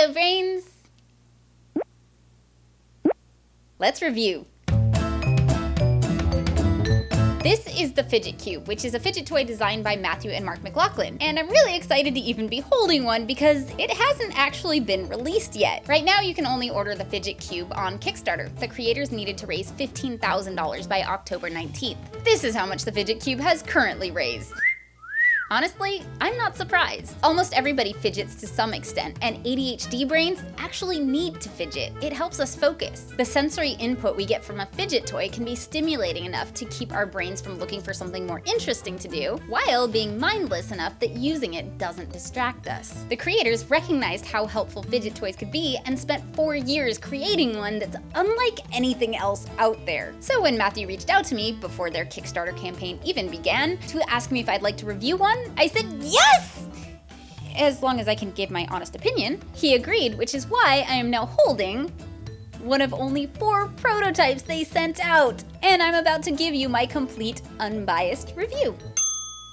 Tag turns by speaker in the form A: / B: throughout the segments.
A: Hello, brains! Let's review. This is the Fidget Cube, which is a fidget toy designed by Matthew and Mark McLaughlin, and I'm really excited to even be holding one because it hasn't actually been released yet. Right now, you can only order the Fidget Cube on Kickstarter. The creators needed to raise $15,000 by October 19th. This is how much the Fidget Cube has currently raised. Honestly, I'm not surprised. Almost everybody fidgets to some extent, and ADHD brains actually need to fidget. It helps us focus. The sensory input we get from a fidget toy can be stimulating enough to keep our brains from looking for something more interesting to do, while being mindless enough that using it doesn't distract us. The creators recognized how helpful fidget toys could be and spent 4 years creating one that's unlike anything else out there. So when Matthew reached out to me before their Kickstarter campaign even began to ask me if I'd like to review one, I said yes! As long as I can give my honest opinion. He agreed, which is why I am now holding one of only 4 prototypes they sent out, and I'm about to give you my complete, unbiased review.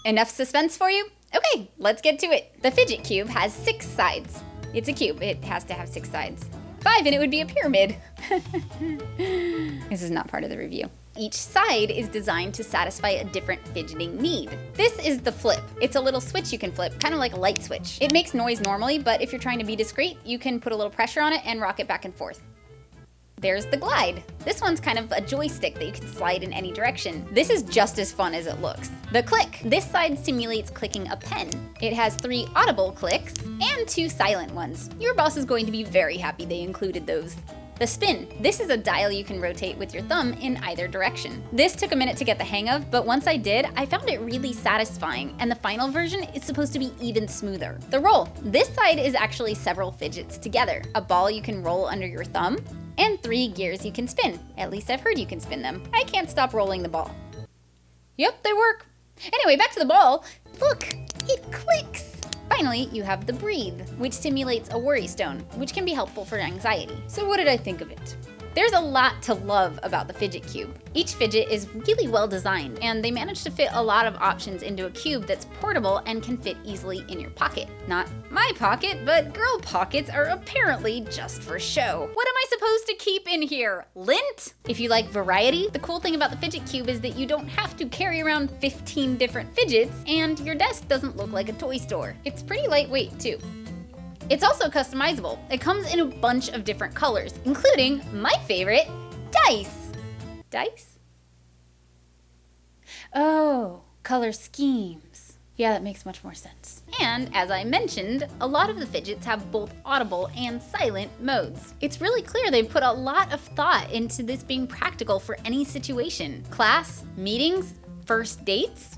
A: Enough suspense for you? Okay, let's get to it. The Fidget Cube has 6 sides. It's a cube, it has to have 6 sides. 5 and it would be a pyramid. This is not part of the review. Each side is designed to satisfy a different fidgeting need. This is the flip. It's a little switch you can flip, kind of like a light switch. It makes noise normally, but if you're trying to be discreet, you can put a little pressure on it and rock it back and forth. There's the glide. This one's kind of a joystick that you can slide in any direction. This is just as fun as it looks. The click. This side simulates clicking a pen. It has 3 audible clicks and 2 silent ones. Your boss is going to be very happy they included those. The spin. This is a dial you can rotate with your thumb in either direction. This took a minute to get the hang of, but once I did, I found it really satisfying, and the final version is supposed to be even smoother. The roll. This side is actually several fidgets together. A ball you can roll under your thumb, and 3 gears you can spin. At least I've heard you can spin them. I can't stop rolling the ball. Yep, they work. Anyway, back to the ball. Look, it clicks. Finally, you have the breathe, which simulates a worry stone, which can be helpful for anxiety. So what did I think of it? There's a lot to love about the Fidget Cube. Each fidget is really well designed, and they managed to fit a lot of options into a cube that's portable and can fit easily in your pocket. Not my pocket, but girl pockets are apparently just for show. What am I supposed to keep in here? Lint? If you like variety, the cool thing about the Fidget Cube is that you don't have to carry around 15 different fidgets, and your desk doesn't look like a toy store. It's pretty lightweight too. It's also customizable. It comes in a bunch of different colors, including my favorite, dice. Dice? Oh, color schemes. Yeah, that makes much more sense. And as I mentioned, a lot of the fidgets have both audible and silent modes. It's really clear they've put a lot of thought into this being practical for any situation. Class, meetings, first dates.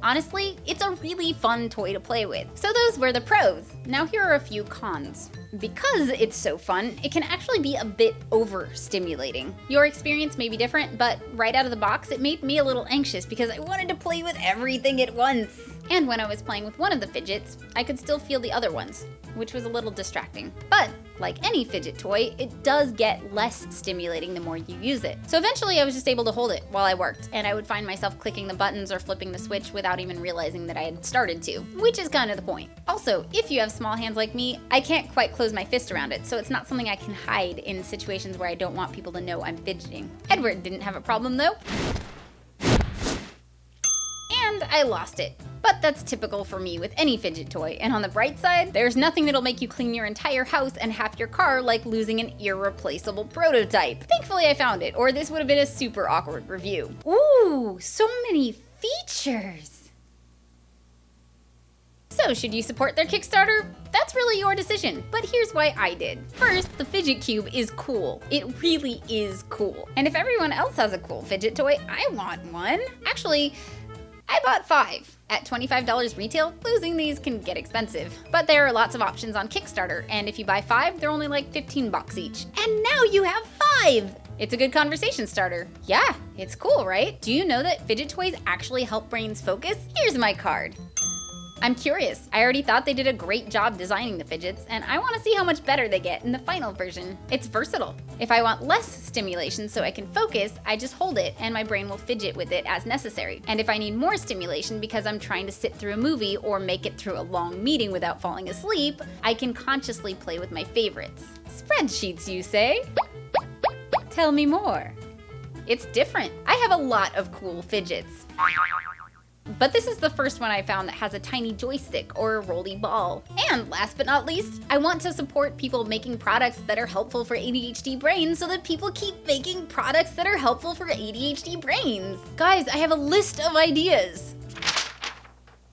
A: Honestly, it's a really fun toy to play with. So those were the pros. Now here are a few cons. Because it's so fun, it can actually be a bit overstimulating. Your experience may be different, but right out of the box, it made me a little anxious because I wanted to play with everything at once. And when I was playing with one of the fidgets, I could still feel the other ones, which was a little distracting. But like any fidget toy, it does get less stimulating the more you use it. So eventually I was just able to hold it while I worked, and I would find myself clicking the buttons or flipping the switch without even realizing that I had started to, which is kind of the point. Also, if you have small hands like me, I can't quite close my fist around it, so it's not something I can hide in situations where I don't want people to know I'm fidgeting. Edward didn't have a problem though. And I lost it. But that's typical for me with any fidget toy, and on the bright side, there's nothing that'll make you clean your entire house and half your car like losing an irreplaceable prototype. Thankfully I found it, or this would have been a super awkward review. Ooh, so many features! So should you support their Kickstarter? That's really your decision, but here's why I did. First, the Fidget Cube is cool. It really is cool. And if everyone else has a cool fidget toy, I want one. Actually, I bought 5. At $25 retail, losing these can get expensive. But there are lots of options on Kickstarter, and if you buy 5, they're only like 15 bucks each. And now you have 5! It's a good conversation starter. Yeah, it's cool, right? Do you know that fidget toys actually help brains focus? Here's my card. I'm curious. I already thought they did a great job designing the fidgets, and I want to see how much better they get in the final version. It's versatile. If I want less stimulation so I can focus, I just hold it and my brain will fidget with it as necessary. And if I need more stimulation because I'm trying to sit through a movie or make it through a long meeting without falling asleep, I can consciously play with my favorites. Spreadsheets, you say? Tell me more. It's different. I have a lot of cool fidgets. But this is the first one I found that has a tiny joystick or a rolly ball. And last but not least, I want to support people making products that are helpful for ADHD brains so that people keep making products that are helpful for ADHD brains. Guys, I have a list of ideas.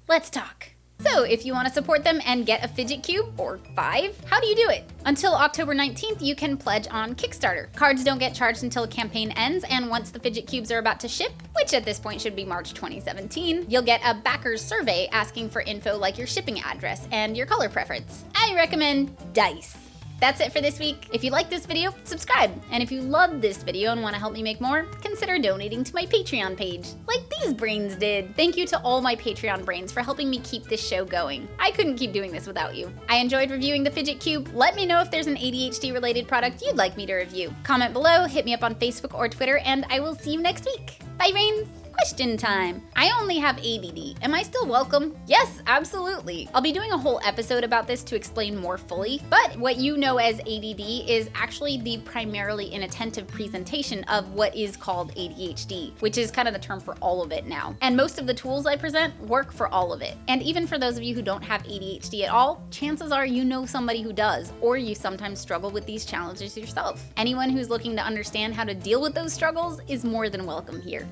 A: Let's talk. So if you want to support them and get a Fidget Cube, or 5, how do you do it? Until October 19th, you can pledge on Kickstarter. Cards don't get charged until the campaign ends, and once the Fidget Cubes are about to ship, which at this point should be March 2017, you'll get a backers survey asking for info like your shipping address and your color preference. I recommend dice. That's it for this week. If you like this video, subscribe. And if you loved this video and want to help me make more, consider donating to my Patreon page, like these brains did. Thank you to all my Patreon brains for helping me keep this show going. I couldn't keep doing this without you. I enjoyed reviewing the Fidget Cube. Let me know if there's an ADHD related product you'd like me to review. Comment below, hit me up on Facebook or Twitter, and I will see you next week. Bye, brains. Question time. I only have ADD. Am I still welcome? Yes, absolutely. I'll be doing a whole episode about this to explain more fully, but what you know as ADD is actually the primarily inattentive presentation of what is called ADHD, which is kind of the term for all of it now. And most of the tools I present work for all of it. And even for those of you who don't have ADHD at all, chances are you know somebody who does, or you sometimes struggle with these challenges yourself. Anyone who's looking to understand how to deal with those struggles is more than welcome here.